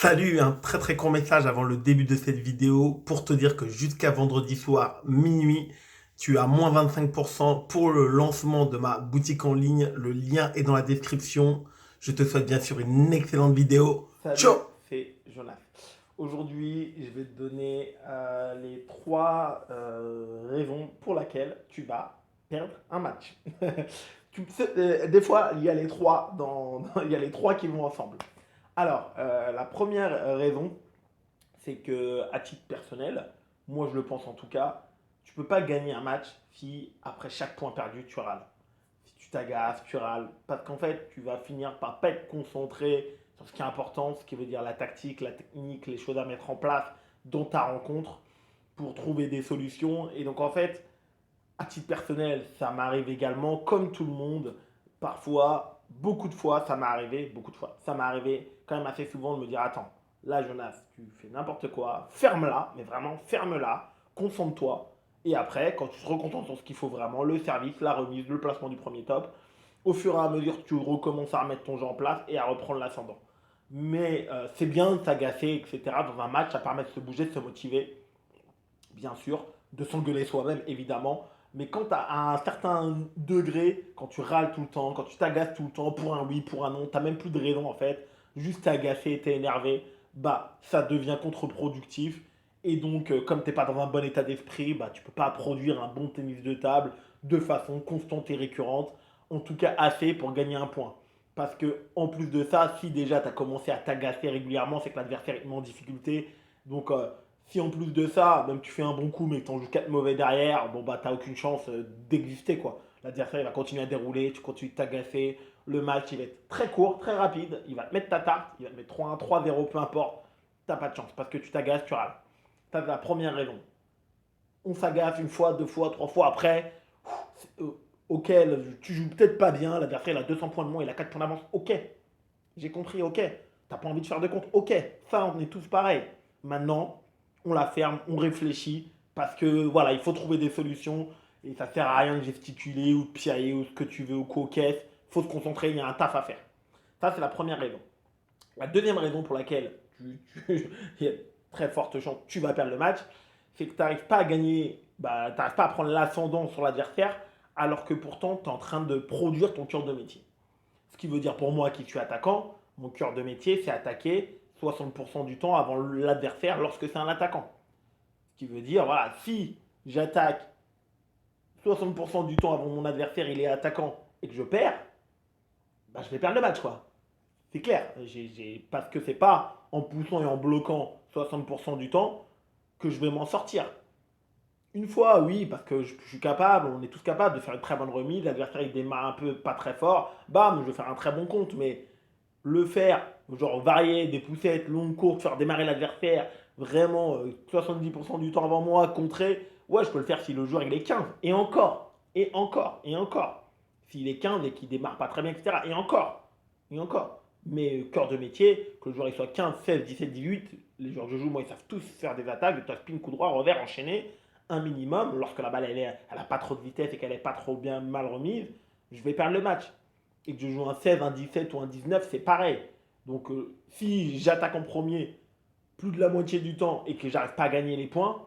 Salut, un très très court message avant le début de cette vidéo pour te dire que jusqu'à vendredi soir minuit, tu as moins 25% pour le lancement de ma boutique en ligne. Le lien est dans la description. Je te souhaite bien sûr une excellente vidéo. Ciao! Salut, c'est Jonas. Aujourd'hui, je vais te donner les trois raisons pour lesquelles tu vas perdre un match. Des fois, il y a les trois il y a les trois qui vont ensemble. Alors, la première raison, c'est que à titre personnel, moi je le pense en tout cas, tu peux pas gagner un match si après chaque point perdu tu râles. Si tu t'agaces, tu râles, parce qu'en fait tu vas finir par pas être concentré sur ce qui est important, ce qui veut dire la tactique, la technique, les choses à mettre en place dans ta rencontre pour trouver des solutions. Et donc en fait, à titre personnel, ça m'arrive également, comme tout le monde, parfois, beaucoup de fois, ça m'est arrivé, beaucoup de fois, ça m'est arrivé quand même assez souvent de me dire, attends, là Jonas, tu fais n'importe quoi, ferme-la, mais vraiment ferme-la, concentre-toi, et après, quand tu te reconcentres sur ce qu'il faut vraiment, le service, la remise, le placement du premier top, au fur et à mesure, tu recommences à remettre ton jeu en place et à reprendre l'ascendant. Mais c'est bien de s'agacer, etc. Dans un match, ça permet de se bouger, de se motiver, bien sûr, de s'engueuler soi-même, évidemment. Mais quand tu as à un certain degré, quand tu râles tout le temps, quand tu t'agaces tout le temps pour un oui, pour un non, tu n'as même plus de raison en fait, juste t'es agacé, t'es énervé, bah ça devient contre-productif. Et donc, comme t'es pas dans un bon état d'esprit, bah tu peux pas produire un bon tennis de table de façon constante et récurrente, en tout cas assez pour gagner un point. Parce que en plus de ça, si déjà tu as commencé à t'agacer régulièrement, c'est que l'adversaire est en difficulté. Donc si en plus de ça, même tu fais un bon coup mais que tu en joues 4 mauvais derrière, bon bah t'as aucune chance d'exister quoi. L'adversaire il va continuer à dérouler, tu continues de t'agacer, le match il va être très court, très rapide, il va te mettre ta tarte, il va te mettre 3-1, 3-0, peu importe, t'as pas de chance parce que tu t'agaces, tu râles. Ça c'est la première raison. On s'agace une fois, deux fois, trois fois après, ok, tu joues peut-être pas bien, l'adversaire il a 200 points de moins, il a 4 points d'avance, ok, j'ai compris, ok. T'as pas envie de faire de compte, ok. Ça, on est tous pareils. Maintenant, on la ferme, on réfléchit, parce que voilà, il faut trouver des solutions, et ça sert à rien de gesticuler ou de piailler ou ce que tu veux ou coquette. Il faut se concentrer, il y a un taf à faire. Ça, c'est la première raison. La deuxième raison pour laquelle il y a très forte chance que tu vas perdre le match, c'est que tu n'arrives pas à gagner, bah, tu n'arrives pas à prendre l'ascendant sur l'adversaire, alors que pourtant, tu es en train de produire ton cœur de métier. Ce qui veut dire pour moi qui suis attaquant, mon cœur de métier, c'est attaquer 60% du temps avant l'adversaire lorsque c'est un attaquant. Ce qui veut dire, voilà, si j'attaque 60% du temps avant mon adversaire, il est attaquant et que je perds, bah, je vais perdre le match, quoi. C'est clair. Parce que c'est pas en poussant et en bloquant 60% du temps que je vais m'en sortir. Une fois, oui, parce que je suis capable, on est tous capables de faire une très bonne remise, l'adversaire il démarre un peu pas très fort, bam, je vais faire un très bon compte, mais le faire, genre varier des poussettes longues, courtes, faire démarrer l'adversaire vraiment 70% du temps avant moi, contrer, ouais, je peux le faire si le joueur il est 15. Et encore, et encore, et encore. S'il est 15 et qu'il démarre pas très bien, etc. Et encore, et encore. Mais cœur de métier, que le joueur il soit 15, 16, 17, 18, les joueurs que je joue, moi, ils savent tous faire des attaques, de top spin, coup droit, revers, enchaîné, un minimum. Lorsque la balle elle a pas trop de vitesse et qu'elle est pas trop bien mal remise, je vais perdre le match et que je joue un 16, un 17 ou un 19, c'est pareil. Donc si j'attaque en premier plus de la moitié du temps et que j'arrive pas à gagner les points,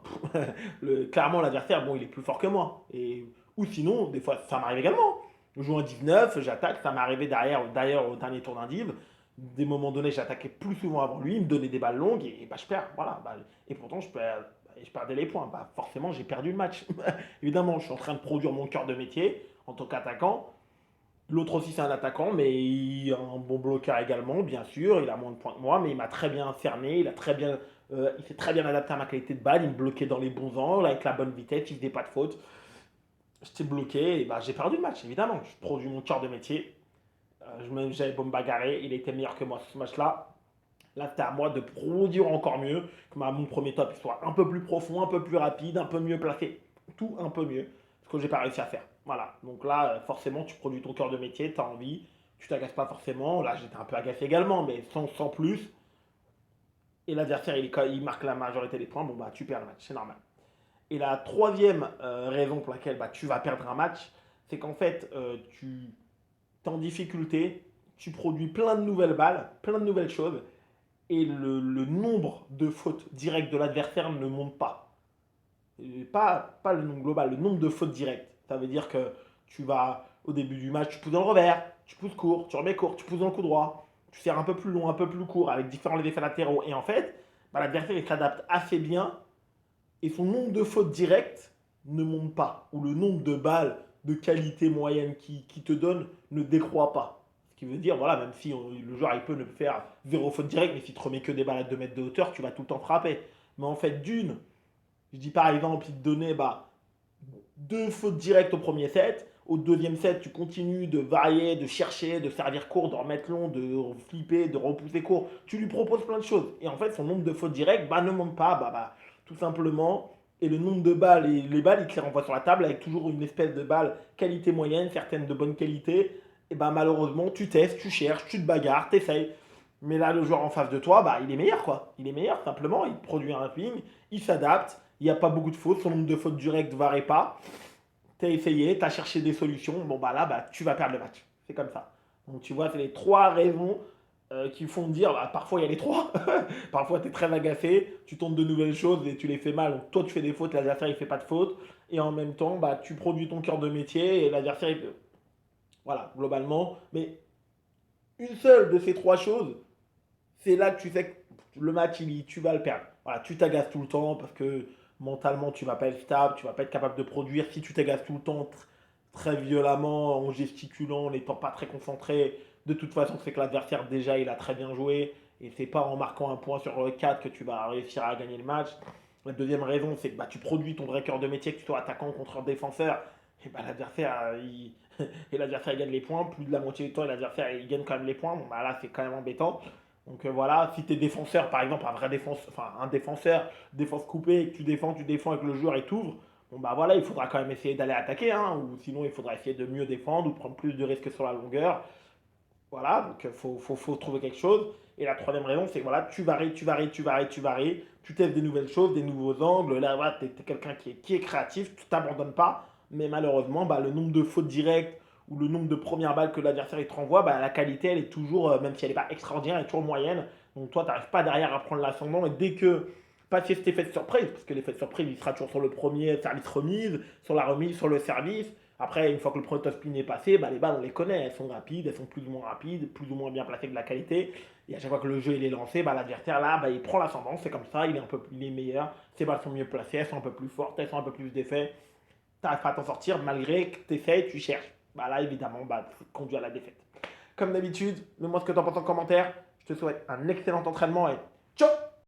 clairement l'adversaire, bon, il est plus fort que moi. Ou sinon, des fois, ça m'arrive également. Je joue un 19, j'attaque, ça m'est arrivé d'ailleurs au dernier tour d'indiv. Des moments donnés, j'attaquais plus souvent avant lui, il me donnait des balles longues et bah, je perds. Voilà, bah, et pourtant, je perdais les points. Bah, forcément, j'ai perdu le match. Évidemment, je suis en train de produire mon cœur de métier en tant qu'attaquant. L'autre aussi, c'est un attaquant, mais il a un bon bloqueur également, bien sûr. Il a moins de points que moi, mais il m'a très bien cerné. Il s'est très bien adapté à ma qualité de balle. Il me bloquait dans les bons angles, avec la bonne vitesse. Il faisait pas de faute. J'étais bloqué et bah, j'ai perdu le match, évidemment. Je produis mon cœur de métier. J'avais beau me bagarrer. Il était meilleur que moi sur ce match-là. Là, c'était à moi de produire encore mieux. Que mon premier top soit un peu plus profond, un peu plus rapide, un peu mieux placé. Tout un peu mieux. Ce que j'ai pas réussi à faire. Voilà. Donc là, forcément, tu produis ton cœur de métier, tu as envie. Tu t'agaces pas forcément. Là, j'étais un peu agacé également, mais sans plus. Et l'adversaire, il marque la majorité des points. Bon, bah, tu perds le match. C'est normal. Et la troisième raison pour laquelle bah, tu vas perdre un match, c'est qu'en fait, tu es en difficulté. Tu produis plein de nouvelles balles, plein de nouvelles choses et le nombre de fautes directes de l'adversaire ne monte pas. Et pas le nombre global, le nombre de fautes directes. Ça veut dire que tu vas, au début du match, tu pousses dans le revers, tu pousses court, tu remets court, tu pousses dans le coup droit, tu serres un peu plus long, un peu plus court, avec différents effets latéraux. Et en fait, bah, l'adversaire il s'adapte assez bien et son nombre de fautes directes ne monte pas. Ou le nombre de balles de qualité moyenne qui te donne ne décroît pas. Ce qui veut dire, voilà, même si le joueur il peut ne faire zéro faute directe, mais s'il te remet que des balles à 2 mètres de hauteur, tu vas tout le temps frapper. Mais en fait, je dis par exemple, il te donnait deux fautes directes au premier set. Au deuxième set, tu continues de varier, de chercher, de servir court, de remettre long, de flipper, de repousser court. Tu lui proposes plein de choses. Et en fait, son nombre de fautes directes ne monte pas, tout simplement. Et le nombre de balles, et les balles, il te les renvoie sur la table avec toujours une espèce de balle qualité moyenne, certaines de bonne qualité. Et malheureusement, tu testes, tu cherches, tu te bagarres, tu essayes. Mais là, le joueur en face de toi, il est meilleur, quoi. Il est meilleur, simplement. Il produit un swing, il s'adapte. Il n'y a pas beaucoup de fautes. Son nombre de fautes directes ne varie pas. Tu as essayé, tu as cherché des solutions. Bon, là, tu vas perdre le match. C'est comme ça. Donc, tu vois, c'est les trois raisons qui font dire, parfois il y a les trois. Parfois, tu es très agacé, tu tentes de nouvelles choses et tu les fais mal. Donc, toi, tu fais des fautes, l'adversaire, il fait pas de fautes. Et en même temps, tu produis ton cœur de métier et l'adversaire, il peut. Voilà, globalement. Mais une seule de ces trois choses, c'est là que tu sais que le match, tu vas le perdre. Voilà, tu t'agaces tout le temps parce que mentalement, tu vas pas être stable, tu vas pas être capable de produire. Si tu t'agaces tout le temps très violemment, en gesticulant, en n'étant pas très concentré, de toute façon, c'est que l'adversaire, déjà, il a très bien joué. Et c'est pas en marquant un point sur 4 que tu vas réussir à gagner le match. La deuxième raison, c'est que tu produis ton vrai cœur de métier, que tu sois attaquant ou contre défenseur. Et l'adversaire, et l'adversaire il gagne les points. Plus de la moitié du temps, et l'adversaire il gagne quand même les points. Bon, là, c'est quand même embêtant. Donc voilà, si tu es défenseur, par exemple, un défenseur, défense coupée, et que tu défends et que le joueur il t'ouvre, bon voilà, il faudra quand même essayer d'aller attaquer, hein, ou sinon il faudra essayer de mieux défendre ou de prendre plus de risques sur la longueur. Voilà, donc faut trouver quelque chose. Et la troisième raison, c'est que voilà, tu varies, tu varies, tu varies, tu varies, tu testes des nouvelles choses, des nouveaux angles. Là, voilà, tu es quelqu'un qui est créatif, tu t'abandonnes pas. Mais malheureusement, le nombre de fautes directes ou le nombre de premières balles que l'adversaire il te renvoie, la qualité, elle est toujours, même si elle n'est pas extraordinaire, elle est toujours moyenne. Donc toi, tu n'arrives pas derrière à prendre l'ascendant. Et dès que, pas cet effet de surprise, parce que l'effet de surprise, il sera toujours sur le premier service remise, sur la remise, sur le service. Après, une fois que le premier top-spin est passé, les balles, on les connaît. Elles sont rapides, elles sont plus ou moins rapides, plus ou moins bien placées de la qualité. Et à chaque fois que le jeu il est lancé, l'adversaire, là, il prend l'ascendant. C'est comme ça, il est meilleur. Ses balles sont mieux placées, elles sont un peu plus fortes, elles sont un peu plus d'effet. Tu n'arrives pas à t'en sortir malgré que tu essaies, tu cherches. Là, évidemment, ça conduit à la défaite. Comme d'habitude, mets-moi ce que tu en penses en commentaire. Je te souhaite un excellent entraînement et